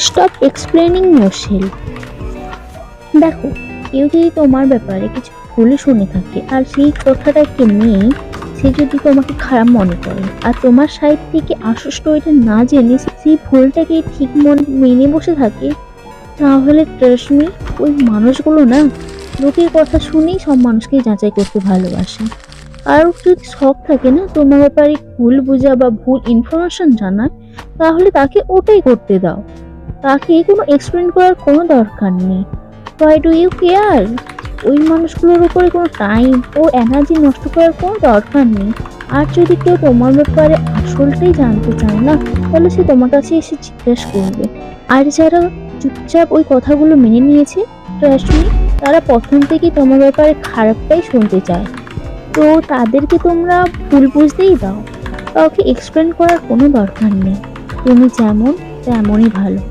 Stop explaining yourself। দেখো, কেউ যদি তোমার ব্যাপারে কিছু ভুল শুনে থাকে আর সেই কথাটাকে নিয়ে সে যদি তোমাকে খারাপ মনে করে আর তোমার সাইড থেকে আশ্বস্ত এটা না জেনে সেই ভুলটাকে ঠিক মেনে বসে থাকে, তাহলে ট্রাস্ট মি, ওই মানুষগুলো না লোকের কথা শুনেই সব মানুষকে যাচাই করতে ভালোবাসে। আর যদি শখ থাকে না তোমার ব্যাপারে ভুল বোঝা বা ভুল ইনফরমেশন জানা, তাহলে তাকে ওটাই করতে দাও। তাকে কোনো এক্সপ্লেন করার কোনো দরকার নেই। Why do you care? ওই মানুষগুলোর উপরে কোনো টাইম ও এনার্জি নষ্ট করার কোনো দরকার নেই। আর যদি কেউ তোমার ব্যাপারে আসলটাই জানতে চায় না, তাহলে সে তোমার কাছে এসে জিজ্ঞেস করবে। আর যারা চুপচাপ ওই কথাগুলো মেনে নিয়েছে, ট্রাস্ট মি, তারা প্রথম থেকেই তোমার ব্যাপারে খারাপটাই শুনতে চায়। তো তাদেরকে তোমরা ভুল বুঝতেই দাও, কাউকে এক্সপ্লেন করার কোনো দরকার নেই। তুমি যেমন তেমনই ভালো।